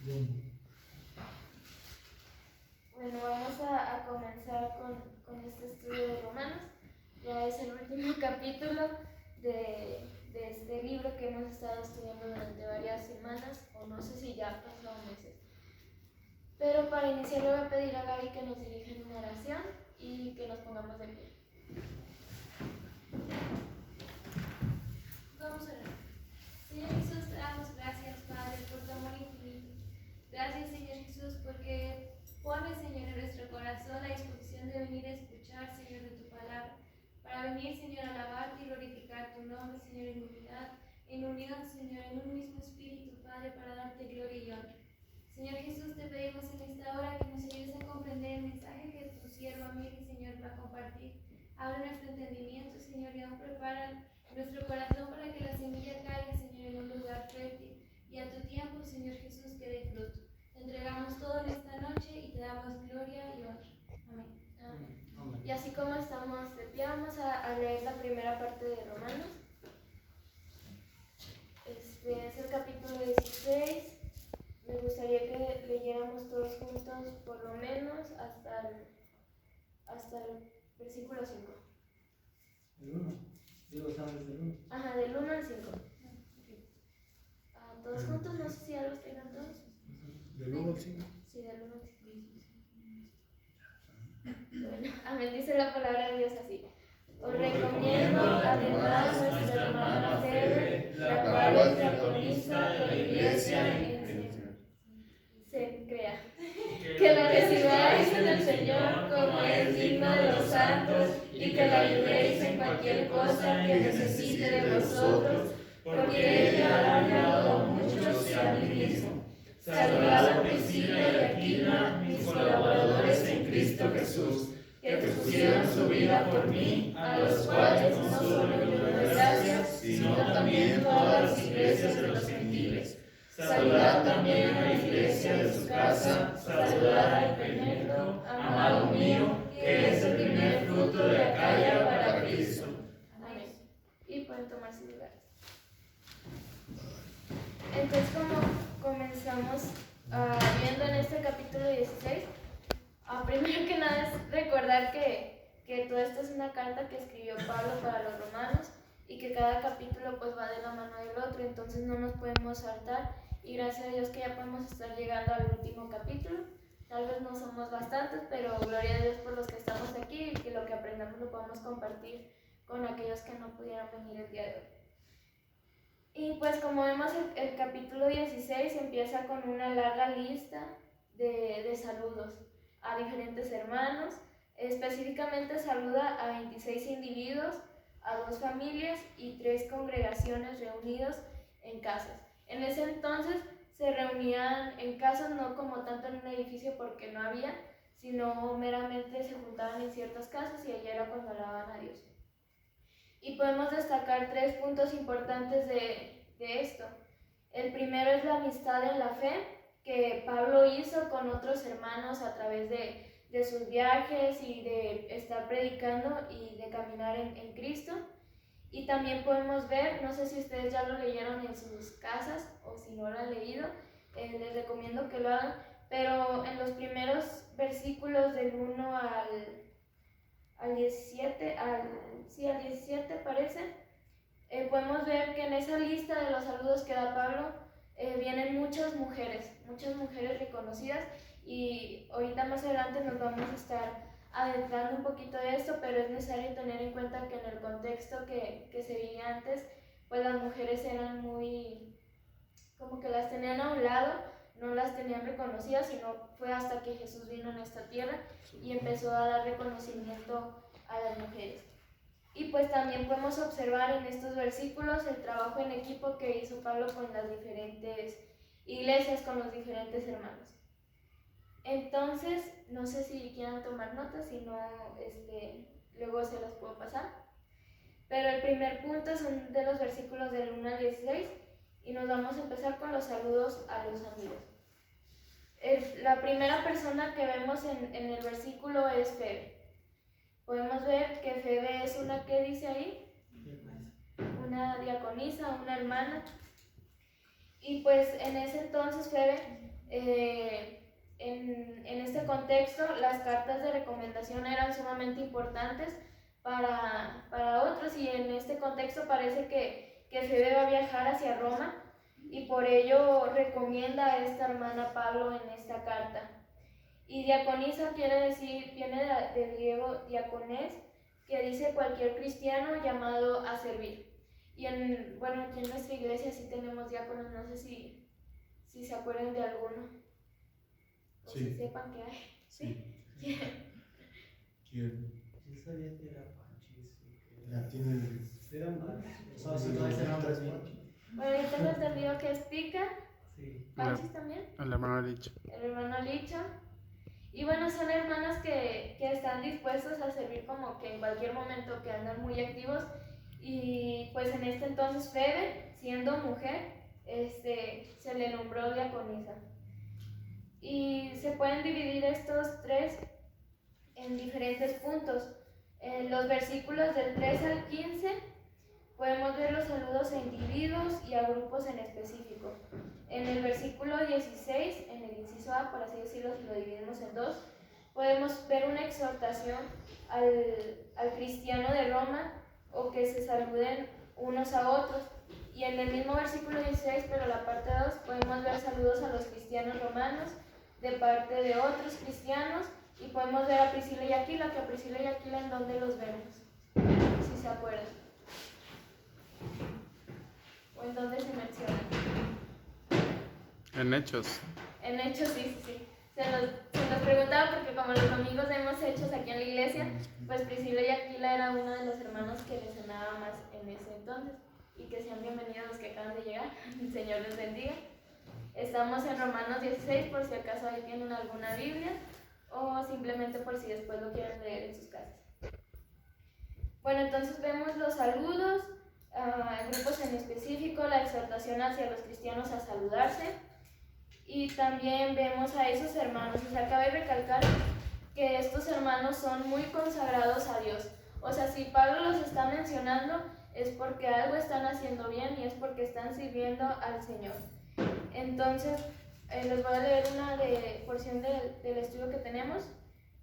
Bueno, vamos a comenzar con este estudio de Romanos. Ya es el último capítulo de este libro que hemos estado estudiando durante varias semanas, o no sé si ya han pasado meses. Pero para iniciar le voy a pedir a Gaby que nos dirija en una oración y que nos pongamos de pie. Vamos a orar. Señor Jesús, te damos gracias, Padre, por tu amor infinito. Gracias, Señor Jesús, porque pones, Señor, en nuestro corazón la disposición de venir a escuchar, Señor, de tu palabra, para venir, Señor, a alabarte y glorificar tu nombre, Señor, en unidad, en unión, Señor, en un mismo espíritu, Padre, para darte gloria y honra. Señor Jesús, te pedimos en esta hora que nos ayudes a comprender el mensaje que tu sierva Miri, Señor, va a compartir. Abre nuestro entendimiento, Señor, y aún prepara nuestro corazón para que la semilla caiga, Señor, en un lugar fértil y a tu tiempo, Señor Jesús, que dé fruto. Te entregamos todo en esta noche y te damos gloria y honra. Amén. Amén. Y así como estamos de pie, vamos a leer la primera parte de Romanos. Es el capítulo 16. Me gustaría que leyéramos todos juntos por lo menos hasta el versículo 5. ¿El 1? Digo, ¿sabes del 1? Ajá, del 1 al 5. Todos juntos, no sé si ya los tengan todos. ¿Del 1 al 5? Sí, del 1 al 5. Bueno, amén, dice la palabra de Dios así. Os recomiendo además a nuestra hermana Febe, la cual es diaconisa de la iglesia en se crea. Que la recibáis en el Señor como es digno de los santos y que la ayudéis en cualquier cosa que necesite de vosotros, porque ella ha ayudado a muchos y a mí mismo. Saludad a Priscila y Aquila, mis colaboradores en Cristo Jesús, que pusieron su vida por mí, a los cuales no solo yo doy gracias, sino también todas las iglesias de los gentiles. Saludad también a la iglesia de su casa, saludad a Epeneto, amado mío, que es el primer fruto de Acaya para Cristo. Amén. Y pueden tomar su lugar. Entonces, como comenzamos viendo en este capítulo 16, primero que nada es recordar que todo esto es una carta que escribió Pablo para los romanos y que cada capítulo pues va de la mano del otro, entonces no nos podemos saltar. Y gracias a Dios que ya podemos estar llegando al último capítulo. Tal vez no somos bastantes, pero gloria a Dios por los que estamos aquí y que lo que aprendamos lo podamos compartir con aquellos que no pudieron venir el día de hoy. Y pues como vemos el capítulo 16 empieza con una larga lista de saludos a diferentes hermanos. Específicamente saluda a 26 individuos, a 2 familias y 3 congregaciones reunidos en casas. En ese entonces se reunían en casas, no como tanto en un edificio porque no había, sino meramente se juntaban en ciertas casas y allí era cuando alababan a Dios. Y podemos destacar 3 puntos importantes de esto. El primero es la amistad en la fe que Pablo hizo con otros hermanos a través de sus viajes y de estar predicando y de caminar en Cristo. Y también podemos ver, no sé si ustedes ya lo leyeron en sus casas o si no lo han leído, les recomiendo que lo hagan, pero en los primeros versículos del 1 al 17, al 17 parece, podemos ver que en esa lista de los saludos que da Pablo vienen muchas mujeres reconocidas, y ahorita más adelante nos vamos a estar adentrando un poquito de esto, pero es necesario tener en cuenta que en el contexto que se vivía antes, pues las mujeres eran muy, como que las tenían a un lado, no las tenían reconocidas, sino fue hasta que Jesús vino en esta tierra y empezó a dar reconocimiento a las mujeres. Y pues también podemos observar en estos versículos el trabajo en equipo que hizo Pablo con las diferentes iglesias, con los diferentes hermanos. Entonces, no sé si quieran tomar notas, si no, luego se las puedo pasar. Pero el primer punto son de los versículos del 1 al 16 y nos vamos a empezar con los saludos a los amigos. La primera persona que vemos en el versículo es Febe. Podemos ver que Febe es una, ¿qué dice ahí? Una diaconisa, una hermana. Y pues en ese entonces Febe En este contexto, las cartas de recomendación eran sumamente importantes para otros, y en este contexto parece que Febe va a viajar hacia Roma, y por ello recomienda a esta hermana Pablo en esta carta. Y diaconisa quiere decir, viene del griego diaconés, que dice cualquier cristiano llamado a servir. Y bueno, aquí en nuestra iglesia sí tenemos diáconos, no sé si se acuerdan de alguno, o Sí. si sepan que hay. Sí. Yo sabía que era Panchis. Ya tienen. Eran varios. O sea, si no eran tres Panchis. Bueno, yo tengo entendido que es Pica, Sí. Panchis también, El hermano Licho. el hermano Licho. Y bueno, son hermanos que están dispuestos a servir como que en cualquier momento, que andan muy activos. Y pues en este entonces Febe, siendo mujer, se le nombró diaconisa. Y se pueden dividir estos tres en diferentes puntos. En los versículos del 3 al 15 podemos ver los saludos a individuos y a grupos en específico. En el versículo 16, en el inciso A, por así decirlo, si lo dividimos en dos, podemos ver una exhortación al cristiano de Roma, o que se saluden unos a otros. Y en el mismo versículo 16, pero la parte 2, podemos ver saludos a los cristianos romanos de parte de otros cristianos, y podemos ver a Priscila y Aquila, que a Priscila y Aquila, ¿en dónde los vemos? Si se acuerdan. ¿O en dónde se mencionan? En Hechos. En Hechos, sí. Se nos preguntaba porque como los domingos vemos Hechos aquí en la iglesia, pues Priscila y Aquila era uno de los hermanos que les sonaba más en ese entonces. Y que sean bienvenidos los que acaban de llegar. El Señor les bendiga. Estamos en Romanos 16, por si acaso ahí tienen alguna Biblia, o simplemente por si después lo quieren leer en sus casas. Bueno, entonces vemos los saludos, grupos en específico, la exhortación hacia los cristianos a saludarse, y también vemos a esos hermanos. O sea, cabe recalcar que estos hermanos son muy consagrados a Dios. O sea, si Pablo los está mencionando, es porque algo están haciendo bien y es porque están sirviendo al Señor. Entonces, les voy a leer una porción del estudio que tenemos,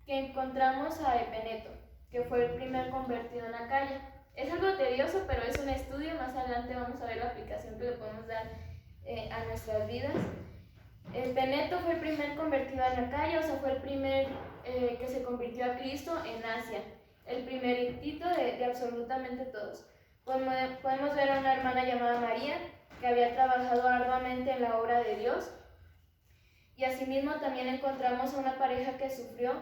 que encontramos a Epeneto, que fue el primer convertido en Acaya. Es algo tedioso, pero es un estudio. Más adelante vamos a ver la aplicación que le podemos dar a nuestras vidas. Epeneto fue el primer convertido en Acaya, o sea, fue el primer que se convirtió a Cristo en Asia, el primeritito de absolutamente todos. Podemos ver a una hermana llamada María, que había trabajado arduamente en la obra de Dios. Y asimismo también encontramos a una pareja que sufrió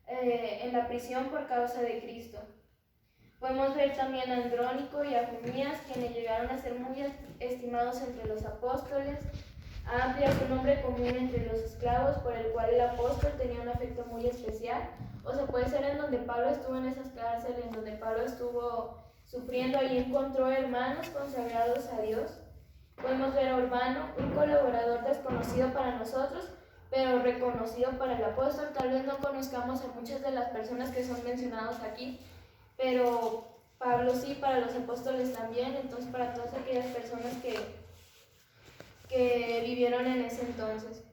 en la prisión por causa de Cristo. Podemos ver también a Andrónico y a Jumías, quienes llegaron a ser muy estimados entre los apóstoles. A Amplia fue un nombre común entre los esclavos, por el cual el apóstol tenía un afecto muy especial. O sea, puede ser en donde Pablo estuvo en esas cárceles, en donde Pablo estuvo sufriendo, ahí encontró hermanos consagrados a Dios. Podemos ver a Urbano, un colaborador desconocido para nosotros, pero reconocido para el apóstol. Tal vez no conozcamos a muchas de las personas que son mencionados aquí, pero Pablo sí, para los apóstoles también. Entonces, para todas aquellas personas que vivieron en ese entonces.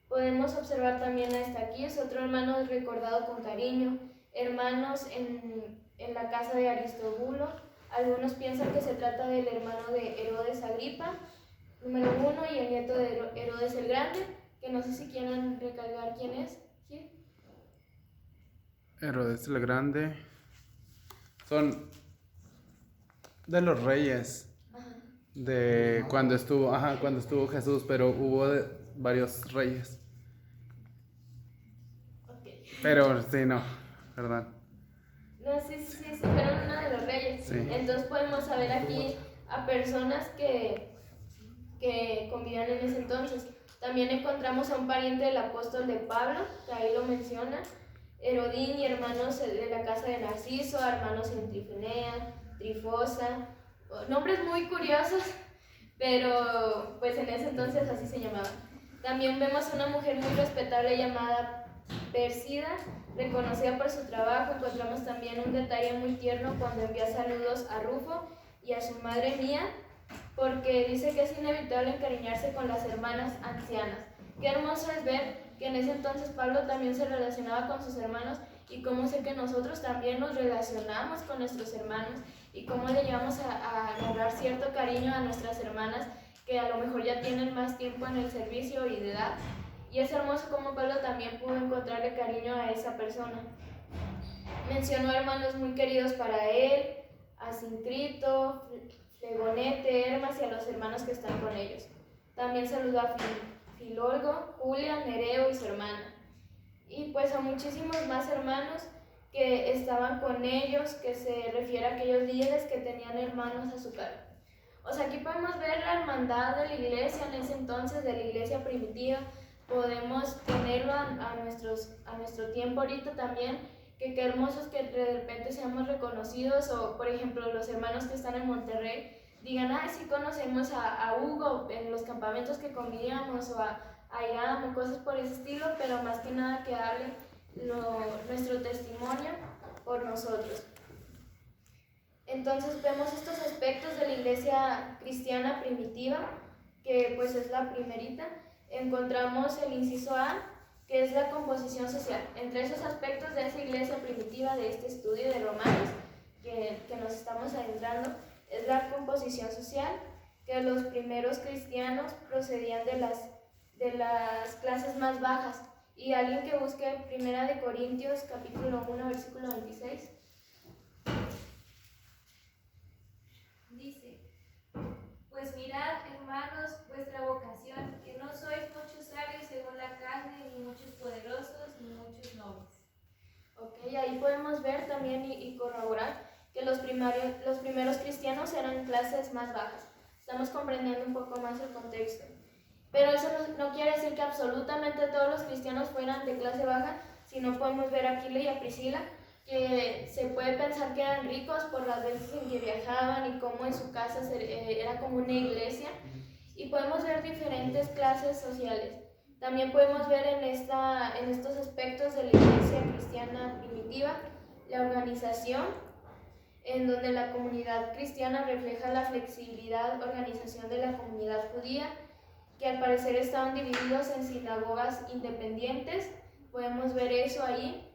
Podemos observar también hasta aquí, es otro hermano recordado con cariño, hermanos en la casa de Aristóbulo. Algunos piensan que se trata del hermano de Herodes Agripa, número 1, y el nieto de Herodes el Grande, que no sé si quieren recalcar quién es. ¿Sí? Herodes el Grande. Son de los reyes. De cuando estuvo Jesús, pero hubo varios reyes. Okay. Pero sí, no, ¿verdad? No, sí, fueron uno de los reyes. Sí. Entonces podemos saber aquí a personas que convivían en ese entonces. También encontramos a un pariente del apóstol de Pablo, que ahí lo menciona, Herodín y hermanos de la casa de Narciso, hermanos en Trifenea, Trifosa, nombres muy curiosos, pero pues en ese entonces así se llamaban. También vemos a una mujer muy respetable llamada Pérsida, reconocida por su trabajo. Encontramos también un detalle muy tierno cuando envía saludos a Rufo y a su madre Mía, porque dice que es inevitable encariñarse con las hermanas ancianas. Qué hermoso es ver que en ese entonces Pablo también se relacionaba con sus hermanos y cómo sé que nosotros también nos relacionamos con nuestros hermanos y cómo le llevamos a agarrar cierto cariño a nuestras hermanas que a lo mejor ya tienen más tiempo en el servicio y de edad. Y es hermoso cómo Pablo también pudo encontrarle cariño a esa persona. Mencionó hermanos muy queridos para él, a Sincrito, Flegonete, Hermas y a los hermanos que están con ellos. También saludó a Filolgo, Julia, Nereo y su hermana. Y pues a muchísimos más hermanos que estaban con ellos, que se refiere a aquellos líderes que tenían hermanos a su cargo. O sea, aquí podemos ver la hermandad de la iglesia en ese entonces, de la iglesia primitiva. Podemos tenerlo a nuestro tiempo ahorita también, que qué hermosos que de repente seamos reconocidos, o por ejemplo los hermanos que están en Monterrey digan, ay, sí conocemos a Hugo en los campamentos que convivíamos, o a Iram, o cosas por ese estilo, pero más que nada que hable nuestro testimonio por nosotros. Entonces vemos estos aspectos de la iglesia cristiana primitiva, que pues es la primerita. Encontramos el inciso A, que es la composición social. Entre esos aspectos de esa iglesia primitiva, de este estudio de Romanos, que nos estamos adentrando, es la composición social, que los primeros cristianos procedían de las clases más bajas. Y alguien que busque 1 Corintios capítulo 1, versículo 26. Dice, pues mirad, hermanos, vuestra vocación, que no sois muchos sabios según la carne, ni muchos poderosos, ni muchos nobles. Ok, ahí podemos ver también y corroborar que los primeros cristianos eran clases más bajas. Estamos comprendiendo un poco más el contexto. Pero eso no quiere decir que absolutamente todos los cristianos fueran de clase baja, sino podemos ver a Aquila y a Priscila, que se puede pensar que eran ricos por las veces en que viajaban y cómo en su casa era como una iglesia. Y podemos ver diferentes clases sociales. También podemos ver en estos aspectos de la iglesia cristiana primitiva la organización, en donde la comunidad cristiana refleja la flexibilidad, organización de la comunidad judía, que al parecer estaban divididos en sinagogas independientes. Podemos ver eso ahí.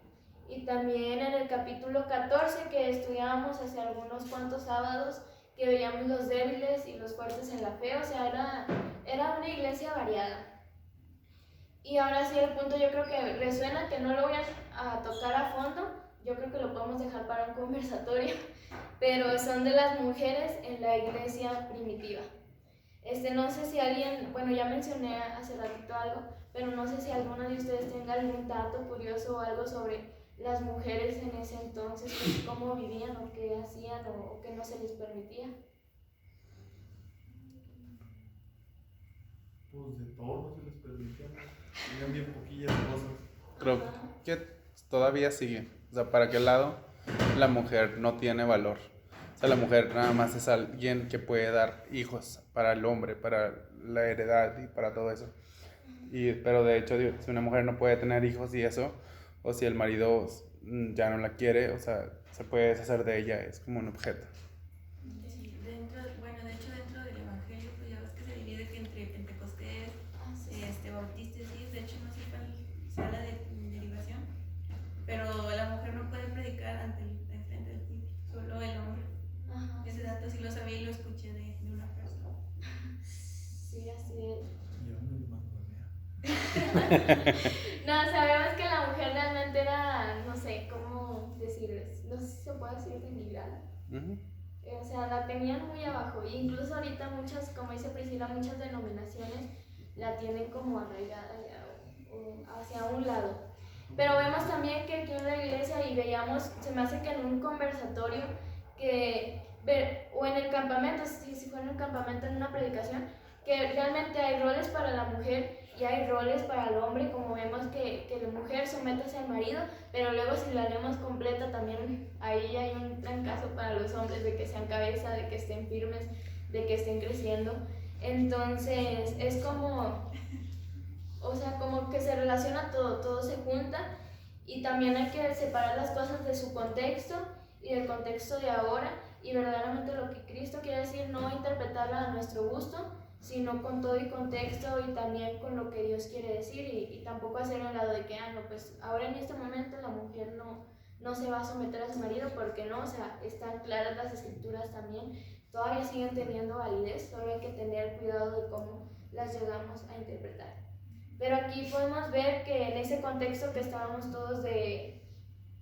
Y también en el capítulo 14 que estudiábamos hace algunos cuantos sábados, que veíamos los débiles y los fuertes en la fe. O sea, era una iglesia variada. Y ahora sí, el punto yo creo que resuena, que no lo voy a tocar a fondo, yo creo que lo podemos dejar para un conversatorio, pero son de las mujeres en la iglesia primitiva. No sé si alguien, bueno, ya mencioné hace ratito algo, pero no sé si alguno de ustedes tenga algún dato curioso o algo sobre las mujeres en ese entonces, pues, cómo vivían o qué hacían o qué no se les permitía. Pues de todo se les permitía, ¿no? Tenían bien poquillas cosas. Creo que todavía sigue. O sea, ¿para qué lado la mujer no tiene valor? O sea, la mujer nada más es alguien que puede dar hijos para el hombre, para la heredad y para todo eso. Pero de hecho, si una mujer no puede tener hijos y eso, o si el marido ya no la quiere, o sea, se puede deshacer de ella, es como un objeto. Sí, de hecho dentro del evangelio, pues ya ves que se divide que entre Pentecostés, bautistas, sí, de hecho no sé cuál sea la derivación, pero la mujer no puede predicar enfrente del público, solo el hombre. Ajá. Ese dato sí lo sabía y lo escuché de una persona. Sí, así es. Y yo me mangonea. No, sabemos que la mujer realmente era, no sé cómo decirles, no sé si se puede decir denigrada. O sea, la tenían muy abajo. E incluso ahorita muchas, como dice Priscila, muchas denominaciones la tienen como arraigada o hacia un lado. Pero vemos también que aquí en la iglesia, y veíamos, se me hace que en un conversatorio, o en el campamento, si fue en un campamento, en una predicación, que realmente hay roles para la mujer y hay roles para el hombre, como vemos que la mujer somete al marido, pero luego si la leemos completa también ahí hay un gran caso para los hombres de que sean cabeza, de que estén firmes, de que estén creciendo. Entonces es como, o sea, como que se relaciona todo se junta, y también hay que separar las cosas de su contexto y del contexto de ahora, y verdaderamente lo que Cristo quiere decir, no interpretarla a nuestro gusto, sino con todo y contexto y también con lo que Dios quiere decir y tampoco hacer un lado de que, no, pues ahora en este momento la mujer no se va a someter a su marido, porque no, o sea, están claras las escrituras también, todavía siguen teniendo validez, todavía hay que tener cuidado de cómo las llegamos a interpretar. Pero aquí podemos ver que en ese contexto que estábamos todos de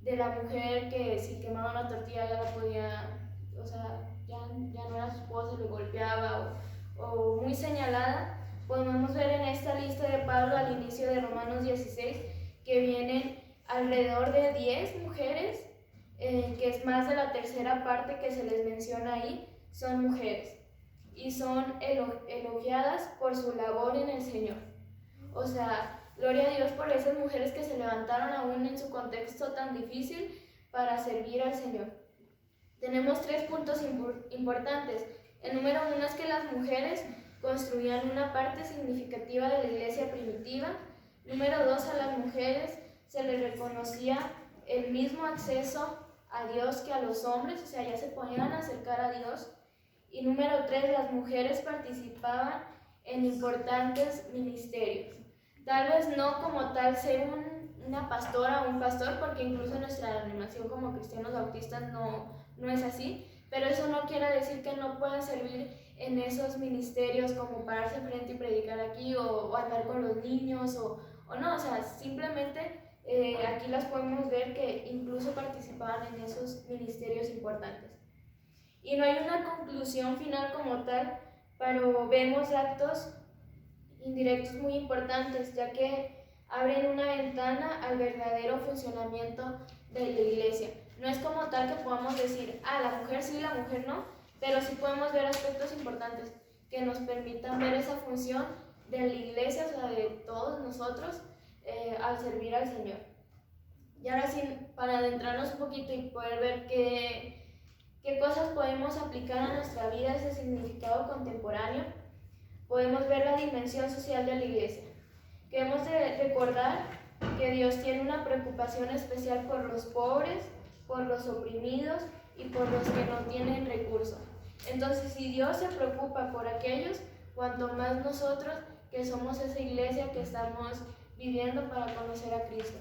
la mujer que si quemaba una tortilla ya la podía, o sea, ya no era su esposa, le golpeaba o muy señalada, podemos ver en esta lista de Pablo al inicio de Romanos 16 que vienen alrededor de 10 mujeres, que es más de la tercera parte que se les menciona ahí, son mujeres y son elogiadas por su labor en el Señor. O sea, gloria a Dios por esas mujeres que se levantaron aún en su contexto tan difícil para servir al Señor. Tenemos 3 puntos importantes. El número 1 es que las mujeres construían una parte significativa de la iglesia primitiva. Número 2, a las mujeres se les reconocía el mismo acceso a Dios que a los hombres, o sea, ya se podían acercar a Dios. Y número 3, las mujeres participaban en importantes ministerios. Tal vez no como tal ser una pastora o un pastor, porque incluso en nuestra denominación como cristianos bautistas no es así, pero eso no quiere decir que no puedan servir en esos ministerios como pararse frente y predicar aquí o andar con los niños o no, o sea, simplemente aquí las podemos ver que incluso participaban en esos ministerios importantes. Y no hay una conclusión final como tal, pero vemos actos indirectos muy importantes, ya que abren una ventana al verdadero funcionamiento de la iglesia. No es como tal que podamos decir, la mujer sí, la mujer no, pero sí podemos ver aspectos importantes que nos permitan ver esa función de la iglesia, o sea, de todos nosotros, al servir al Señor. Y ahora sí, para adentrarnos un poquito y poder ver qué cosas podemos aplicar a nuestra vida, ese significado contemporáneo, podemos ver la dimensión social de la iglesia. Que hemos de recordar que Dios tiene una preocupación especial por los pobres, por los oprimidos y por los que no tienen recursos. Entonces, si Dios se preocupa por aquellos, cuanto más nosotros que somos esa iglesia que estamos viviendo para conocer a Cristo.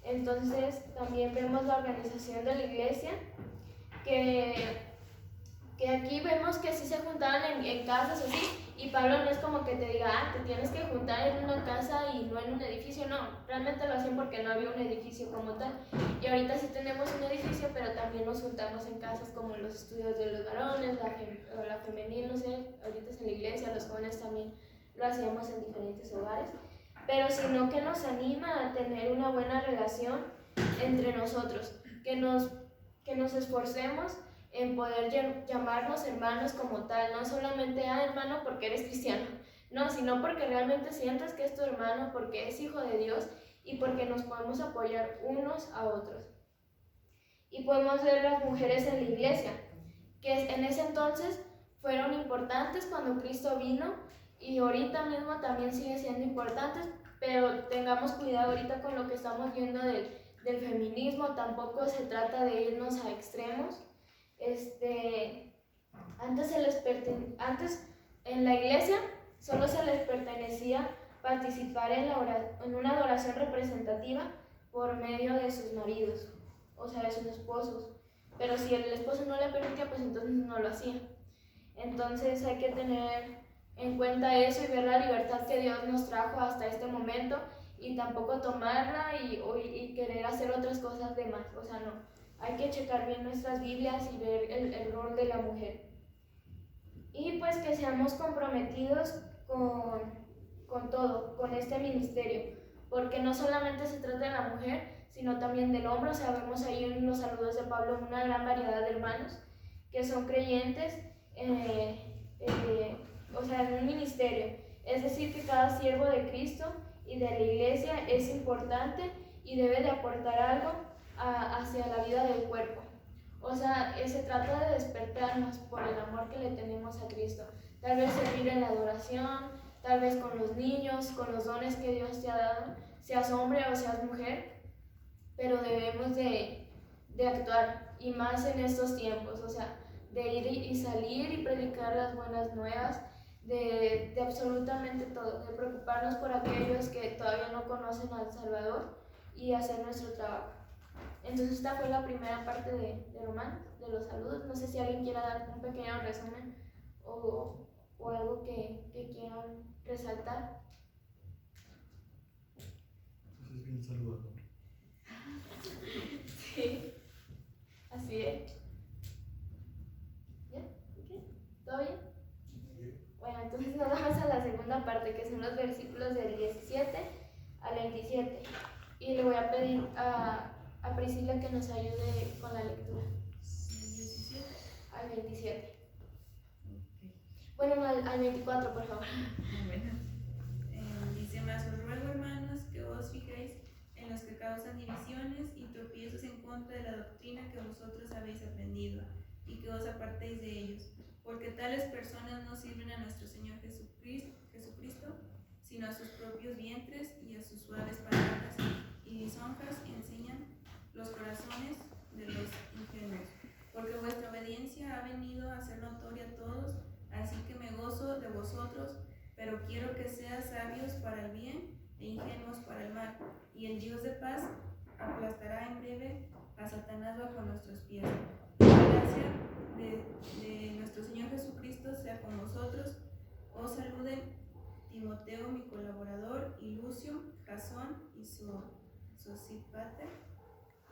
Entonces, también vemos la organización de la iglesia, que aquí vemos que sí se juntaban en casas así, y Pablo no es como que te diga, te tienes que juntar en una casa y no en un edificio, no, realmente lo hacían porque no había un edificio como tal, y ahorita sí tenemos un edificio, pero también nos juntamos en casas como los estudios de los varones, la femenil, no sé, ahorita es en la iglesia, los jóvenes también lo hacíamos en diferentes hogares, pero sino que nos anima a tener una buena relación entre nosotros, que nos esforcemos en poder llamarnos hermanos como tal, no solamente hermano porque eres cristiano, no, sino porque realmente sientas que es tu hermano, porque es hijo de Dios y porque nos podemos apoyar unos a otros. Y podemos ver las mujeres en la iglesia, que en ese entonces fueron importantes cuando Cristo vino y ahorita mismo también siguen siendo importantes, pero tengamos cuidado ahorita con lo que estamos viendo del feminismo, tampoco se trata de irnos a extremos. Antes en la iglesia solo se les pertenecía participar en una adoración representativa por medio de sus maridos, o sea, de sus esposos. Pero si el esposo no le permitía, pues entonces no lo hacía. Entonces hay que tener en cuenta eso y ver la libertad que Dios nos trajo hasta este momento y tampoco tomarla y querer hacer otras cosas de más, o sea, no. Hay que checar bien nuestras Biblias y ver el rol de la mujer. Y pues que seamos comprometidos con todo, con este ministerio, porque no solamente se trata de la mujer, sino también del hombre. O sea, vemos ahí en los saludos de Pablo una gran variedad de hermanos que son creyentes, o sea, en un ministerio. Es decir, que cada siervo de Cristo y de la iglesia es importante y debe de aportar algo hacia la vida del cuerpo. O sea, se trata de despertarnos por el amor que le tenemos a Cristo. Tal vez servir en la adoración, tal vez con los niños, con los dones que Dios te ha dado, seas hombre o seas mujer, pero debemos de actuar, y más en estos tiempos, o sea, de ir y salir y predicar las buenas nuevas, de absolutamente todo, de preocuparnos por aquellos que todavía no conocen al Salvador y hacer nuestro trabajo. Entonces esta fue la primera parte de Romanos, de los saludos. No sé si alguien quiera dar un pequeño resumen o algo que quieran resaltar. Pues es bien saludable. Sí, así es. ¿Ya? ¿Ok? ¿Todo bien? Bueno, entonces nos vamos a la segunda parte, que son los versículos del 17 al 27. Y le voy a pedir a Priscila que nos ayude con la lectura. ¿El 17? Al 27. Ok. Bueno, no, al 24, por favor. Bueno, dice más, os ruego, hermanos, que os fijéis en los que causan divisiones y tropiezos en contra de la doctrina que vosotros habéis aprendido, y que os apartéis de ellos, porque tales personas no sirven a nuestro Señor Jesucristo, sino a sus propios vientres, y a sus suaves palabras y lisonjas enseñan los corazones de los ingenuos. Porque vuestra obediencia ha venido a ser notoria a todos, así que me gozo de vosotros, pero quiero que seas sabios para el bien e ingenuos para el mal, y el Dios de paz aplastará en breve a Satanás bajo nuestros pies. La gracia de nuestro Señor Jesucristo sea con vosotros. Os saluden Timoteo, mi colaborador, y Lucio, Jasón y Sosípater,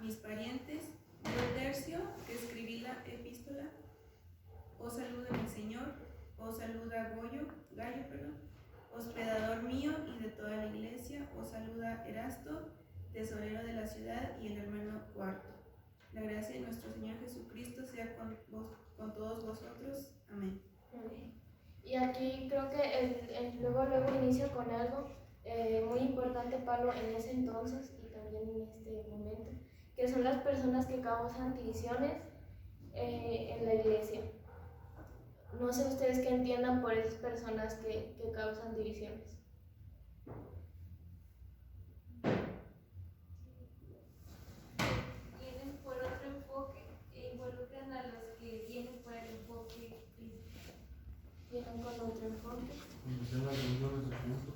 mis parientes. Yo, Tercio, que escribí la epístola, os saluda el Señor. Os saluda Gallo, hospedador mío y de toda la iglesia. Os saluda Erasto, tesorero de la ciudad, y el hermano Cuarto. La gracia de nuestro Señor Jesucristo sea con todos vosotros. Amén. Y aquí creo que luego inicia con algo muy importante, Pablo, en ese entonces y también en este momento, que son las personas que causan divisiones en la iglesia. No sé ustedes qué entiendan por esas personas que causan divisiones. Vienen por otro enfoque e involucran a los que vienen por el enfoque cristiano. Vienen con otro enfoque. Cuando sean las reuniones de juntos.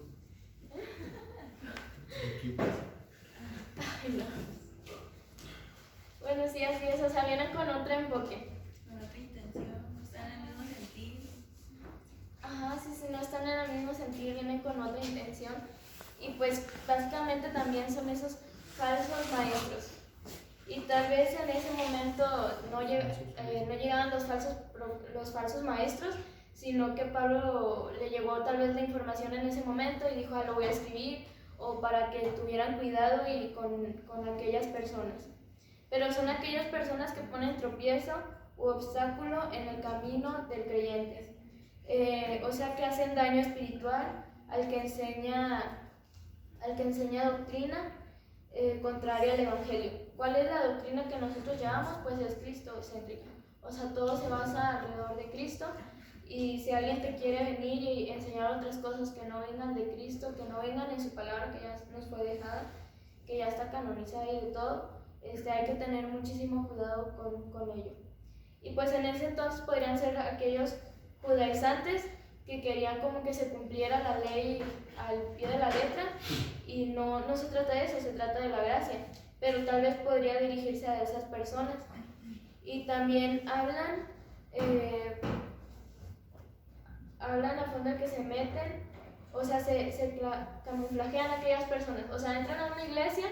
Equipos. Ay, no. Bueno, sí, así es, o sea, vienen con otro enfoque. Con otra intención, no están en el mismo sentido. Ajá, sí, no están en el mismo sentido, vienen con otra intención. Y pues básicamente también son esos falsos maestros. Y tal vez en ese momento no llegaban los falsos maestros, sino que Pablo le llegó tal vez la información en ese momento y dijo, lo voy a escribir, o para que tuvieran cuidado y con aquellas personas. Pero son aquellas personas que ponen tropiezo u obstáculo en el camino del creyente. O sea, que hacen daño espiritual al que enseña doctrina contraria al Evangelio. ¿Cuál es la doctrina que nosotros llevamos? Pues es cristocéntrica. O sea, todo se basa alrededor de Cristo. Y si alguien te quiere venir y enseñar otras cosas que no vengan de Cristo, que no vengan en su palabra que ya nos fue dejada, que ya está canonizada y de todo, hay que tener muchísimo cuidado con ello. Y pues en ese entonces podrían ser aquellos judaizantes que querían como que se cumpliera la ley al pie de la letra, y no se trata de eso, se trata de la gracia, pero tal vez podría dirigirse a esas personas. Y también hablan a fondo de que se meten, o sea, se camuflajean a aquellas personas, o sea, entran a una iglesia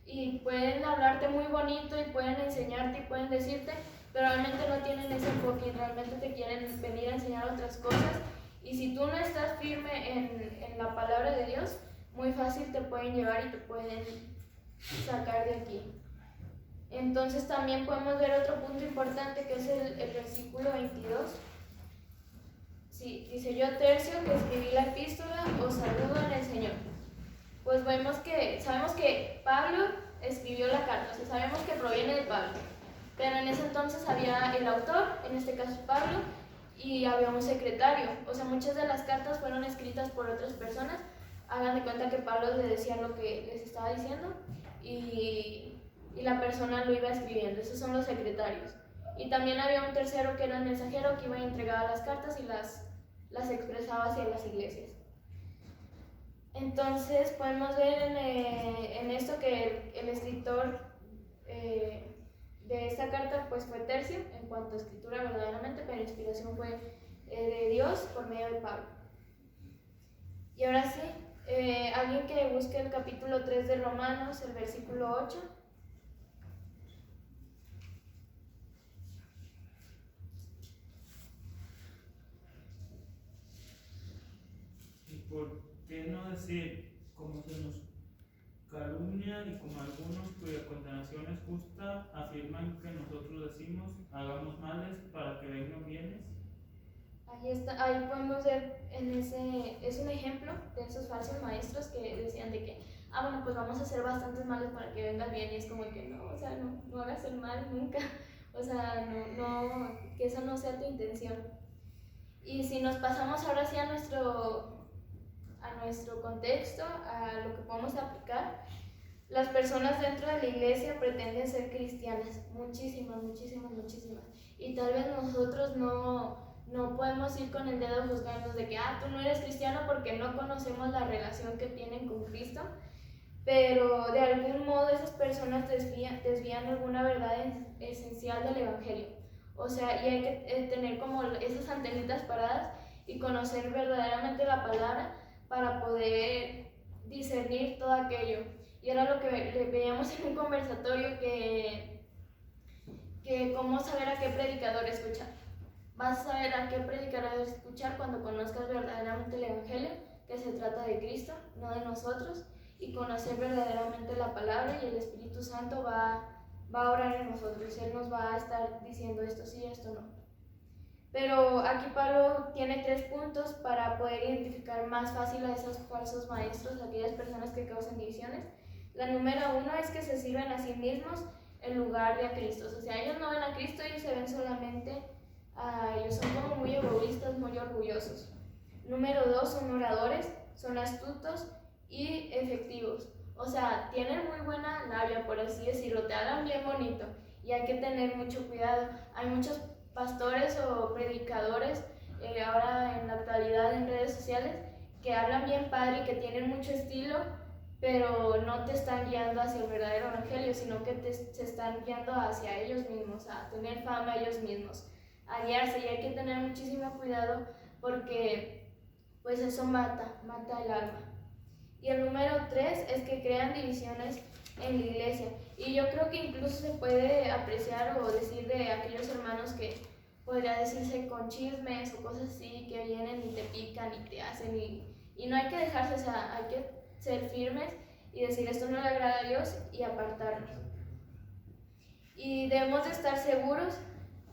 y pueden hablarte muy bonito y pueden enseñarte y pueden decirte, pero realmente no tienen ese enfoque y realmente te quieren venir a enseñar otras cosas. Y si tú no estás firme en la palabra de Dios, muy fácil te pueden llevar y te pueden sacar de aquí. Entonces también podemos ver otro punto importante, que es el versículo 22. Sí, dice, yo, Tercio, que escribí la epístola, os saludo en el Señor. Pues sabemos que Pablo escribió la carta, o sea, sabemos que proviene de Pablo, pero en ese entonces había el autor, en este caso Pablo, y había un secretario. O sea, muchas de las cartas fueron escritas por otras personas. Hagan de cuenta que Pablo les decía lo que les estaba diciendo y la persona lo iba escribiendo. Esos son los secretarios. Y también había un tercero que era el mensajero, que iba a entregar las cartas y las las expresaba hacia las iglesias. Entonces podemos ver en esto que el escritor de esta carta pues fue Tercio en cuanto a escritura verdaderamente, pero la inspiración fue de Dios por medio de Pablo. Y ahora sí, alguien que busque el capítulo 3 de Romanos, el versículo 8. ¿Y por qué no decir, como se nos calumnia y como algunos cuya condenación es justa, afirman que nosotros decimos, hagamos males para que vengan bienes? Ahí está, ahí podemos ver es un ejemplo de esos falsos maestros que decían de que, bueno, pues vamos a hacer bastantes males para que venga bien, y es como que no, o sea, no hagas el mal nunca, o sea, que eso no sea tu intención. Y si nos pasamos ahora sí a nuestro contexto, a lo que podemos aplicar, las personas dentro de la iglesia pretenden ser cristianas, muchísimas, y tal vez nosotros no podemos ir con el dedo juzgando de que, tú no eres cristiano porque no conocemos la relación que tienen con Cristo, pero de algún modo esas personas desvían alguna verdad esencial del Evangelio. O sea, y hay que tener como esas antenitas paradas y conocer verdaderamente la palabra para poder discernir todo aquello. Y era lo que veíamos en un conversatorio que cómo saber a qué predicador escuchar. Vas a saber a qué predicador escuchar cuando conozcas verdaderamente el Evangelio, que se trata de Cristo, no de nosotros, y conocer verdaderamente la palabra, y el Espíritu Santo va a orar en nosotros. Él nos va a estar diciendo esto sí, esto no. Pero aquí Pablo tiene 3 puntos para poder identificar más fácil a esos falsos maestros, aquellas personas que causan divisiones. La número 1 es que se sirven a sí mismos en lugar de a Cristo. O sea, ellos no ven a Cristo, ellos se ven solamente a ellos, son como muy egoístas, muy orgullosos. Número 2, son oradores, son astutos y efectivos. O sea, tienen muy buena labia, por así decirlo, te hablan bien bonito, y hay que tener mucho cuidado. Hay muchos pastores o predicadores ahora en la actualidad en redes sociales que hablan bien padre y que tienen mucho estilo, pero no te están guiando hacia el verdadero evangelio, sino que se están guiando hacia ellos mismos, a tener fama ellos mismos, a guiarse, y hay que tener muchísimo cuidado porque pues eso mata el alma. Y el número 3 es que crean divisiones en la iglesia, y yo creo que incluso se puede apreciar o decir de aquellos hermanos que podría decirse con chismes o cosas así, que vienen y te pican y te hacen, y no hay que dejarse, o sea, hay que ser firmes y decir esto no le agrada a Dios y apartarnos. Y debemos de estar seguros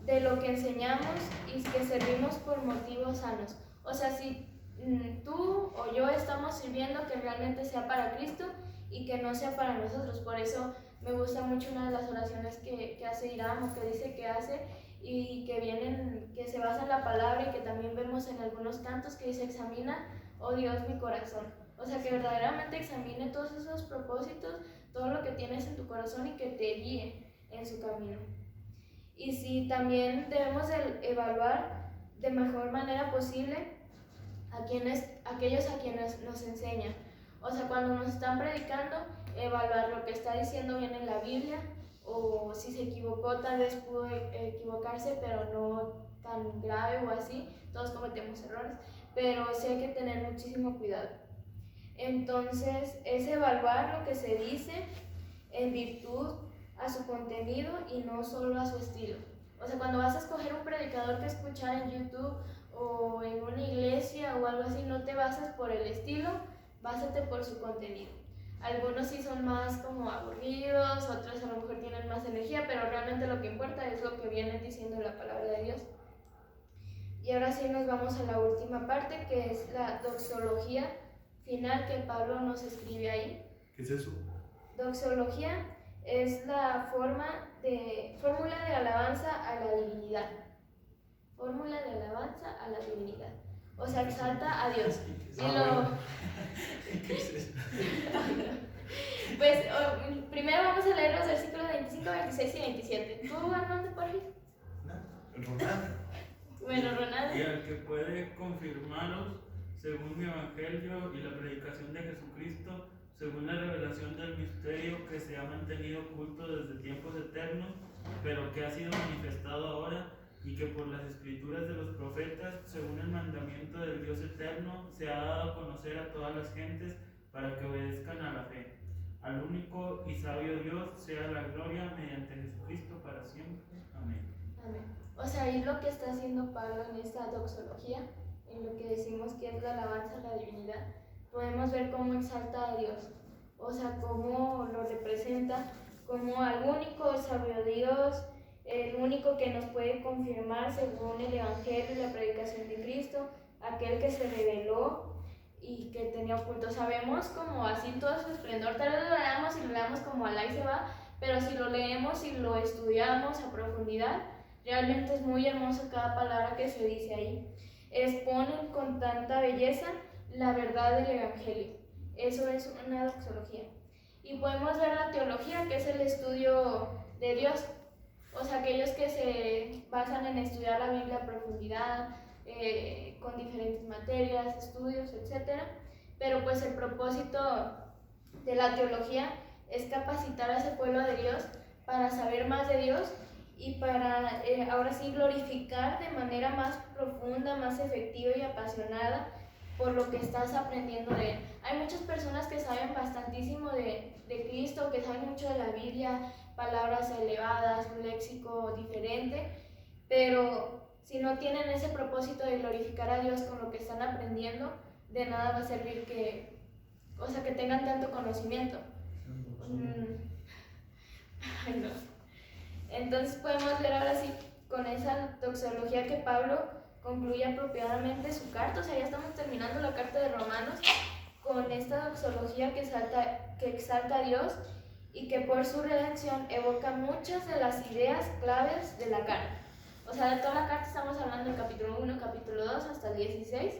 de lo que enseñamos y que servimos por motivos sanos. O sea, si tú o yo estamos sirviendo, que realmente sea para Cristo y que no sea para nosotros. Por eso me gusta mucho una de las oraciones que hace Irán, o que dice que hace, y que se basa en la palabra, y que también vemos en algunos cantos, que dice: examina, oh Dios, mi corazón. O sea, que verdaderamente examine todos esos propósitos, todo lo que tienes en tu corazón, y que te guíe en su camino. Y sí, también debemos evaluar de mejor manera posible aquellos a quienes nos enseñan. O sea, cuando nos están predicando, evaluar lo que está diciendo bien en la Biblia, o si se equivocó, tal vez pudo equivocarse, pero no tan grave o así. Todos cometemos errores, pero sí hay que tener muchísimo cuidado. Entonces, es evaluar lo que se dice en virtud a su contenido y no solo a su estilo. O sea, cuando vas a escoger un predicador que escuchar en YouTube o en una iglesia o algo así, no te bases por el estilo, básate por su contenido. Algunos sí son más como aburridos, otros a lo mejor tienen más energía, pero realmente lo que importa es lo que viene diciendo la palabra de Dios. Y ahora sí nos vamos a la última parte, que es la doxología final que Pablo nos escribe ahí. ¿Qué es eso? Doxología es la fórmula de alabanza a la divinidad. Fórmula de alabanza a la divinidad. O sea, exalta a Dios. Pues primero vamos a leer los versículos 25, 26 y 27. ¿Tú, Armando, por ahí? No, el Román. Bueno, y Ronaldo. al que puede confirmaros según mi evangelio y la predicación de Jesucristo, según la revelación del misterio que se ha mantenido oculto desde tiempos eternos, pero que ha sido manifestado ahora, y que por las escrituras de los profetas, según el mandamiento del Dios eterno, se ha dado a conocer a todas las gentes para que obedezcan a la fe. Al único y sabio Dios sea la gloria mediante Jesucristo para siempre. Amén. Amén. O sea, ahí lo que está haciendo Pablo en esta doxología, en lo que decimos que es la alabanza a la divinidad, podemos ver cómo exalta a Dios. O sea, cómo lo representa como al único sabio Dios, el único que nos puede confirmar según el Evangelio y la predicación de Cristo, aquel que se reveló y que tenía oculto. Sabemos como así todo su esplendor, tal vez lo leamos y lo leamos como al ahí se va, pero si lo leemos y lo estudiamos a profundidad, realmente es muy hermoso cada palabra que se dice ahí. Exponen con tanta belleza la verdad del Evangelio. Eso es una doxología. Y podemos ver la teología, que es el estudio de Dios. O sea, aquellos que se basan en estudiar la Biblia a profundidad, con diferentes materias, estudios, etc. Pero pues el propósito de la teología es capacitar a ese pueblo de Dios para saber más de Dios y para ahora sí glorificar de manera más profunda, más efectiva y apasionada por lo que estás aprendiendo de Él. Hay muchas personas que saben bastantísimo de Cristo, que saben mucho de la Biblia, palabras elevadas, un léxico diferente, pero si no tienen ese propósito de glorificar a Dios con lo que están aprendiendo, de nada va a servir que tengan tanto conocimiento. Ay, no. Entonces podemos ver ahora sí con esa doxología que Pablo concluye apropiadamente su carta. O sea, ya estamos terminando la carta de Romanos con esta doxología que exalta a Dios y que por su redacción evoca muchas de las ideas claves de la carta. O sea, de toda la carta estamos hablando del capítulo 1, capítulo 2 hasta el 16,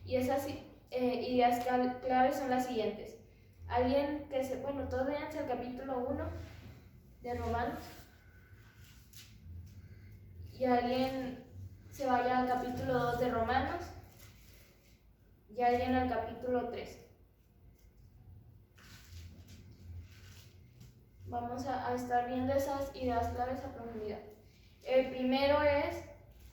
y esas ideas claves son las siguientes. Todos véanse el capítulo 1 de Romanos, y alguien se vaya al capítulo 2 de Romanos, y alguien al capítulo 3. Vamos a estar viendo esas ideas claves a profundidad. El primero es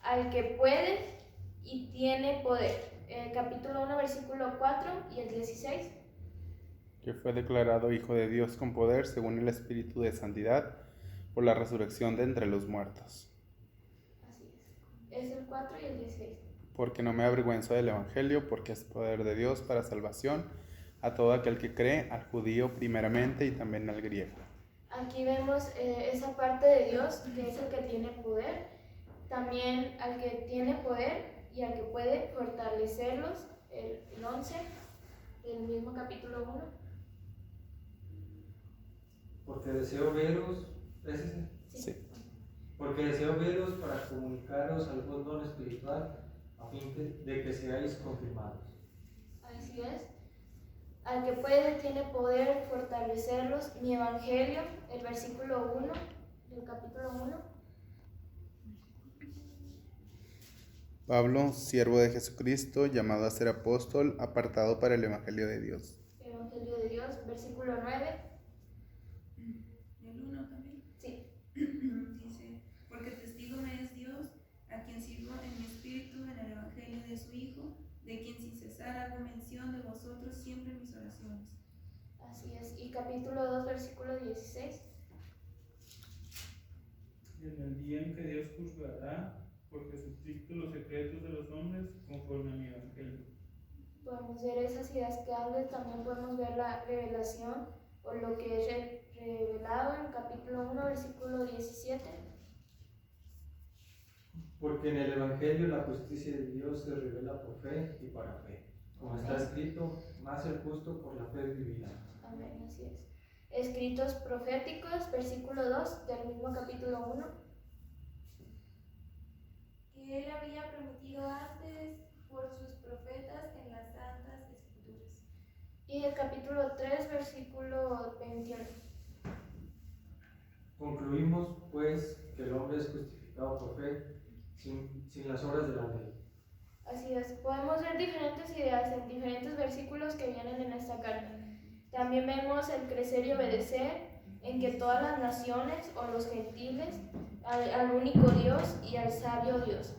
al que puede y tiene poder. El capítulo 1, versículo 4 y el 16. Que fue declarado Hijo de Dios con poder según el Espíritu de Santidad por la resurrección de entre los muertos. Así es. Es el 4 y el 16. Porque no me avergüenzo del Evangelio, porque es poder de Dios para salvación a todo aquel que cree, al judío primeramente y también al griego. Aquí vemos esa parte de Dios que es el que tiene poder, también al que tiene poder y al que puede fortalecerlos, el 11 del mismo capítulo 1. Porque deseo veros, ¿es ese? Sí. Porque deseo veros para comunicaros algún don espiritual a fin de que seáis confirmados. Así es. Al que puede, tiene poder fortalecerlos. Mi evangelio, el versículo 1 del capítulo 1. Pablo, siervo de Jesucristo, llamado a ser apóstol, apartado para el Evangelio de Dios. Evangelio de Dios, versículo 9. El 1 también. Sí. Dice, porque testigo me es Dios, a quien sirvo en mi espíritu en el Evangelio de su Hijo, de quien sin cesar hago mención de vosotros siempre en mis oraciones. Así es. Y capítulo 2, versículo 16. En el día en que Dios juzgará por Jesucristo los secretos de los hombres conforme a mi evangelio. Podemos ver esas ideas que hablan, también podemos ver la revelación o lo que es revelado en capítulo 1, versículo 17. Porque en el Evangelio la justicia de Dios se revela por fe y para fe. Como está escrito, más el justo por la fe vivirá. Amén, así es. Escritos proféticos, versículo 2 del mismo capítulo 1. Que él había prometido antes por sus profetas en las santas escrituras. Y el capítulo 3, versículo 21. Concluimos, pues, que el hombre es justificado por fe sin las obras de la ley. Así es, podemos ver diferentes ideas en diferentes versículos que vienen en esta carta. También vemos el crecer y obedecer, en que todas las naciones o los gentiles al único Dios y al sabio Dios.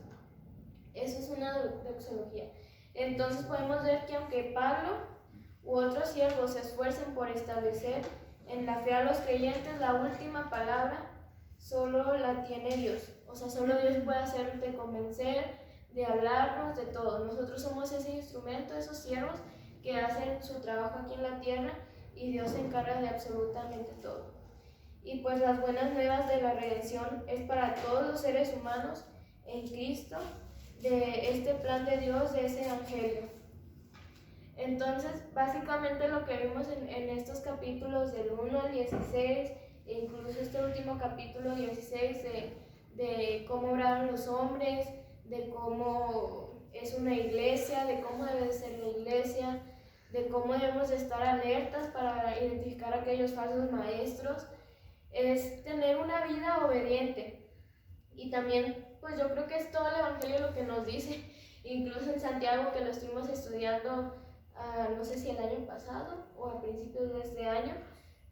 Eso es una doxología. Entonces podemos ver que aunque Pablo u otros siervos se esfuercen por establecer en la fe a los creyentes, la última palabra solo la tiene Dios. O sea, solo Dios puede hacerte convencer, de hablarnos, de todo. Nosotros somos ese instrumento, esos siervos que hacen su trabajo aquí en la tierra, y Dios se encarga de absolutamente todo. Y pues las buenas nuevas de la redención es para todos los seres humanos en Cristo, de este plan de Dios, de ese evangelio. Entonces, básicamente lo que vimos en estos capítulos del 1 al 16, e incluso este último capítulo 16 de cómo obraron los hombres, de cómo es una iglesia, de cómo debe de ser la iglesia, de cómo debemos de estar alertas para identificar a aquellos falsos maestros, es tener una vida obediente. Y también, pues yo creo que es todo el evangelio lo que nos dice, incluso en Santiago, que lo estuvimos estudiando, no sé si el año pasado o a principios de este año,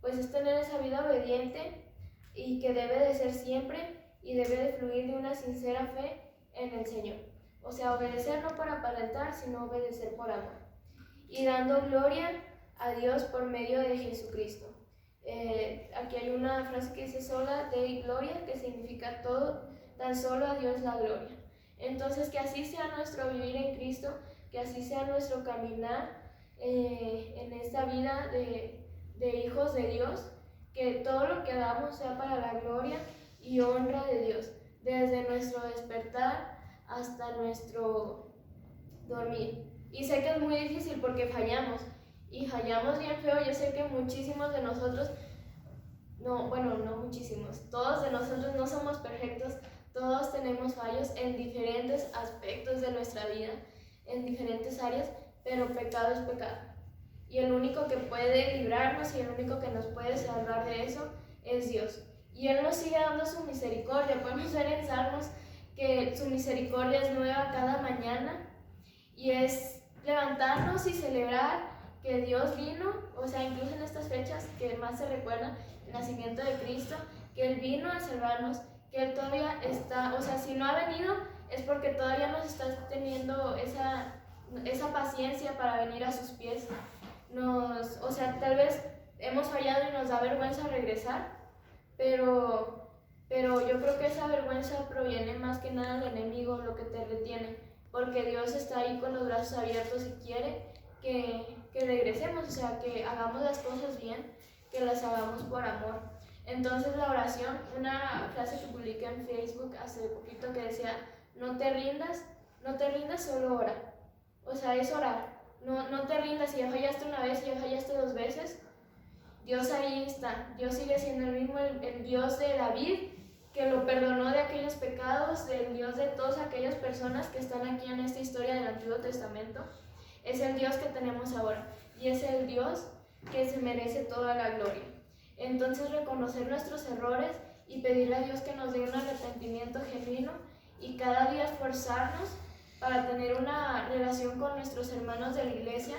pues es tener esa vida obediente y que debe de ser siempre y debe de fluir de una sincera fe en el Señor. O sea, obedecer no por aparentar, sino obedecer por amor. Y dando gloria a Dios por medio de Jesucristo. Aquí hay una frase que dice sola Dei Gloria, que significa todo, tan solo a Dios la gloria. Entonces, que así sea nuestro vivir en Cristo, que así sea nuestro caminar en esta vida de hijos de Dios, que todo lo que hagamos sea para la gloria y honra de Dios, desde nuestro despertar hasta nuestro dormir. Y sé que es muy difícil porque fallamos, y fallamos bien feo. Yo sé que muchísimos de nosotros, no muchísimos, todos de nosotros no somos perfectos, todos tenemos fallos en diferentes aspectos de nuestra vida, en diferentes áreas, pero pecado es pecado. Y el único que puede librarnos y el único que nos puede salvar de eso es Dios. Y Él nos sigue dando su misericordia. Podemos ver en Salmos que su misericordia es nueva cada mañana, y es levantarnos y celebrar que Dios vino, o sea, incluso en estas fechas que más se recuerda, el nacimiento de Cristo, que Él vino a salvarnos, que Él todavía está, o sea, si no ha venido es porque todavía nos está teniendo esa paciencia para venir a sus pies. O sea, tal vez hemos fallado y nos da vergüenza regresar, pero yo creo que esa vergüenza proviene más que nada del enemigo, lo que te retiene, porque Dios está ahí con los brazos abiertos y quiere que regresemos, o sea, que hagamos las cosas bien, que las hagamos por amor. Entonces la oración, una frase que publiqué en Facebook hace poquito que decía, no te rindas, solo ora. O sea, es orar, no te rindas. Si ya fallaste una vez, si ya fallaste 2 veces, Dios ahí está. Dios sigue siendo el mismo, el Dios de David, que lo perdonó de aquellos pecados, el Dios de todas aquellas personas que están aquí en esta historia del Antiguo Testamento. Es el Dios que tenemos ahora, y es el Dios que se merece toda la gloria. Entonces, reconocer nuestros errores y pedirle a Dios que nos dé un arrepentimiento genuino, y cada día esforzarnos para tener una relación con nuestros hermanos de la iglesia,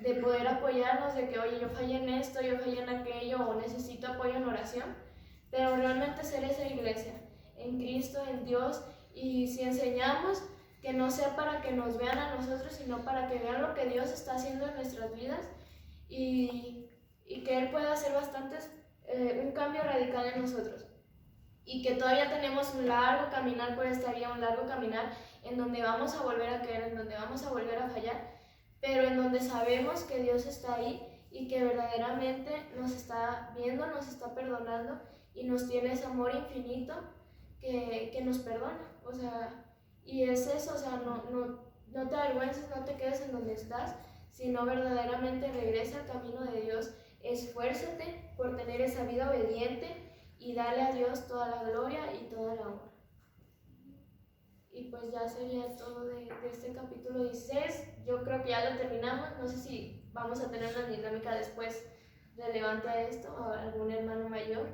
de poder apoyarnos, de que, oye, yo fallé en esto, yo fallé en aquello, o necesito apoyo en oración, pero realmente ser esa iglesia, en Cristo, en Dios. Y si enseñamos, que no sea para que nos vean a nosotros, sino para que vean lo que Dios está haciendo en nuestras vidas, y que Él pueda hacer un cambio radical en nosotros, y que todavía tenemos un largo caminar por esta vida, un largo caminar en donde vamos a volver a caer, en donde vamos a volver a fallar, pero en donde sabemos que Dios está ahí y que verdaderamente nos está viendo, nos está perdonando y nos tiene ese amor infinito que nos perdona. O sea, y es eso, o sea, no te avergüences, no te quedes en donde estás, sino verdaderamente regresa al camino de Dios. Esfuérzate por tener esa vida obediente y dale a Dios toda la gloria y toda la honra. Y pues ya sería todo de este capítulo 16. Yo creo que ya lo terminamos. No sé si vamos a tener una dinámica después relevante a esto, o algún hermano mayor,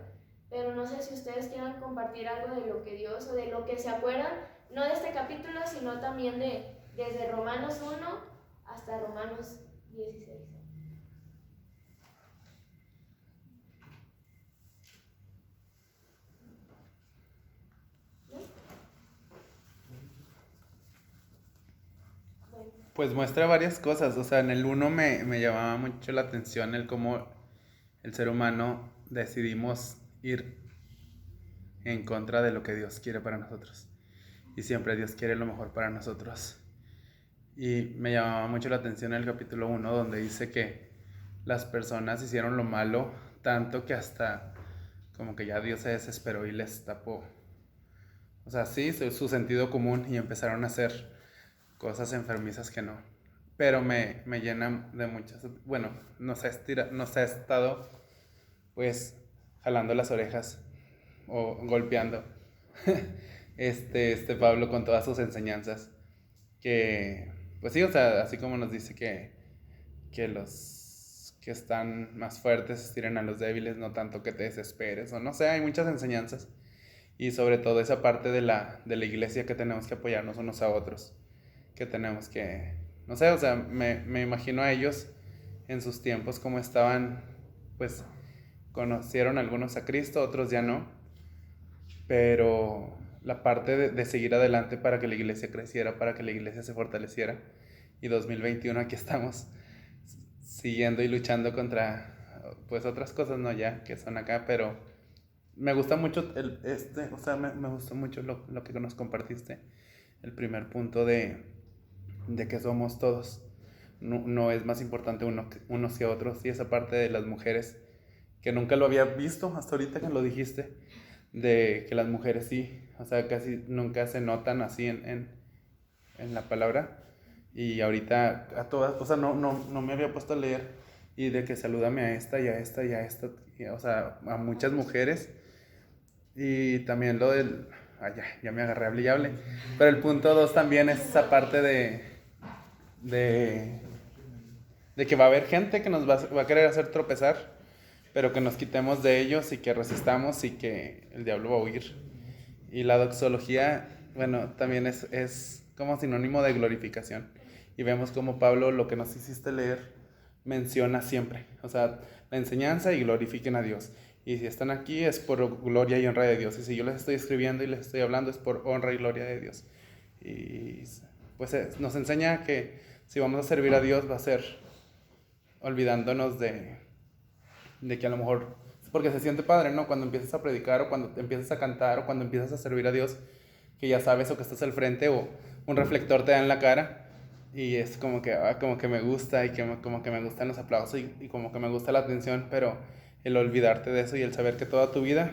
pero no sé si ustedes quieran compartir algo de lo que Dios, o de lo que se acuerdan no de este capítulo, sino también desde Romanos 1 hasta Romanos 16. Pues muestra varias cosas, o sea, en el uno me llamaba mucho la atención el cómo el ser humano decidimos ir en contra de lo que Dios quiere para nosotros. Y siempre Dios quiere lo mejor para nosotros. Y me llamaba mucho la atención el capítulo 1 donde dice que las personas hicieron lo malo tanto que hasta como que ya Dios se desesperó y les tapó. O sea, sí, su sentido común y empezaron a hacer cosas enfermizas que no. Pero me llenan de muchas... Bueno, nos ha estado pues jalando las orejas o golpeando este Pablo con todas sus enseñanzas. Que, pues sí, o sea, así como nos dice que los que están más fuertes estiren a los débiles, no tanto que te desesperes, o no sé, hay muchas enseñanzas. Y sobre todo esa parte de la iglesia que tenemos que apoyarnos unos a otros, que tenemos que, no sé, o sea, me imagino a ellos en sus tiempos como estaban, pues conocieron algunos a Cristo, otros ya no, pero la parte de seguir adelante para que la iglesia creciera, para que la iglesia se fortaleciera, y 2021 aquí estamos siguiendo y luchando contra, pues otras cosas, no ya, que son acá, pero me gusta mucho o sea, me gustó mucho lo que nos compartiste, el primer punto de que somos todos, no es más importante unos que otros, y esa parte de las mujeres, que nunca lo había visto hasta ahorita que lo dijiste, de que las mujeres sí, o sea, casi nunca se notan así en la palabra, y ahorita a todas, o sea, no me había puesto a leer, y de que salúdame a esta y a esta y a esta, o sea, a muchas mujeres, y también lo del, ya me agarré, hable y hable, pero el punto 2 también es esa parte de que va a haber gente que nos va a querer hacer tropezar, pero que nos quitemos de ellos y que resistamos y que el diablo va a huir. Y la doxología, bueno, también es como sinónimo de glorificación. Y vemos como Pablo, lo que nos hiciste leer, menciona siempre. O sea, la enseñanza y glorifiquen a Dios. Y si están aquí es por gloria y honra de Dios. Y si yo les estoy escribiendo y les estoy hablando es por honra y gloria de Dios. Y pues nos enseña que si vamos a servir a Dios va a ser olvidándonos de que a lo mejor, porque se siente padre, ¿no? Cuando empiezas a predicar o cuando empiezas a cantar o cuando empiezas a servir a Dios, que ya sabes o que estás al frente o un reflector te da en la cara y es como que me gusta y como que me gustan los aplausos y como que me gusta la atención, pero el olvidarte de eso y el saber que toda tu vida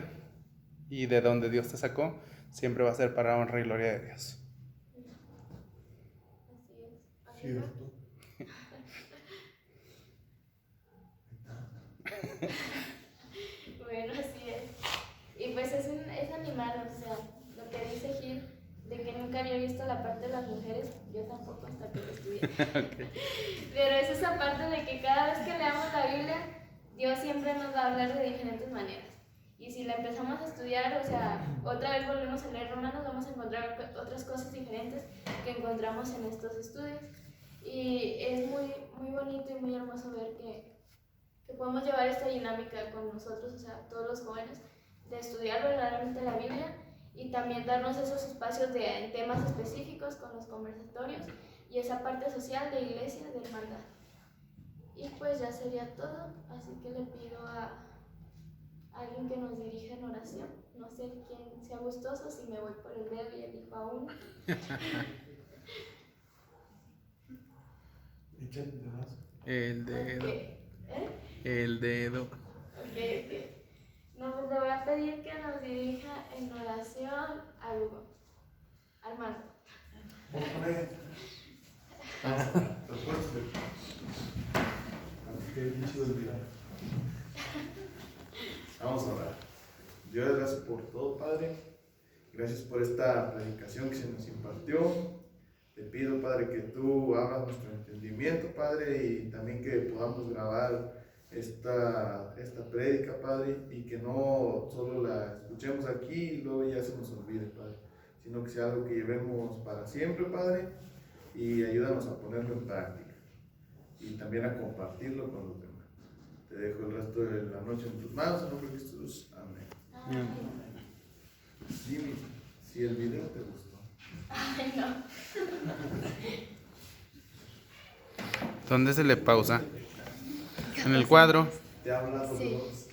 y de donde Dios te sacó siempre va a ser para honra y gloria de Dios. Así es. Cierto. Bueno, así es. Y pues es animal, o sea, lo que dice Gil, de que nunca había visto la parte de las mujeres, yo tampoco hasta que lo estudié. Okay. Pero es esa parte de que cada vez que leamos la Biblia, Dios siempre nos va a hablar de diferentes maneras. Y si la empezamos a estudiar, o sea, otra vez volvemos a leer Romanos, vamos a encontrar otras cosas diferentes que encontramos en estos estudios. Y es muy, muy bonito y muy hermoso ver que podemos llevar esta dinámica con nosotros, o sea, todos los jóvenes, de estudiar verdaderamente la Biblia y también darnos esos espacios en temas específicos con los conversatorios y esa parte social de iglesia, de hermandad. Y pues ya sería todo, así que le pido a alguien que nos dirija en oración, no sé quién sea gustoso, si me voy por el dedo y elijo a uno. Échale de más. El dedo. Okay. El dedo. Ok. Nos le voy a pedir que nos dirija en oración a Hugo. Armando. Hombre. Qué chido el día. Vamos a orar. Dios, gracias por todo, Padre. Gracias por esta predicación que se nos impartió. Te pido, Padre, que tú abras nuestro entendimiento, Padre, y también que podamos grabar esta prédica, Padre, y que no solo la escuchemos aquí y luego ya se nos olvide, Padre, sino que sea algo que llevemos para siempre, Padre, y ayúdanos a ponerlo en práctica y también a compartirlo con los demás. Te dejo el resto de la noche en tus manos, en nombre de Jesús. Amén. Dime si el video te gustó. Ay, no. ¿Dónde se le pausa? En el cuadro. Te habla Sí. Dolores.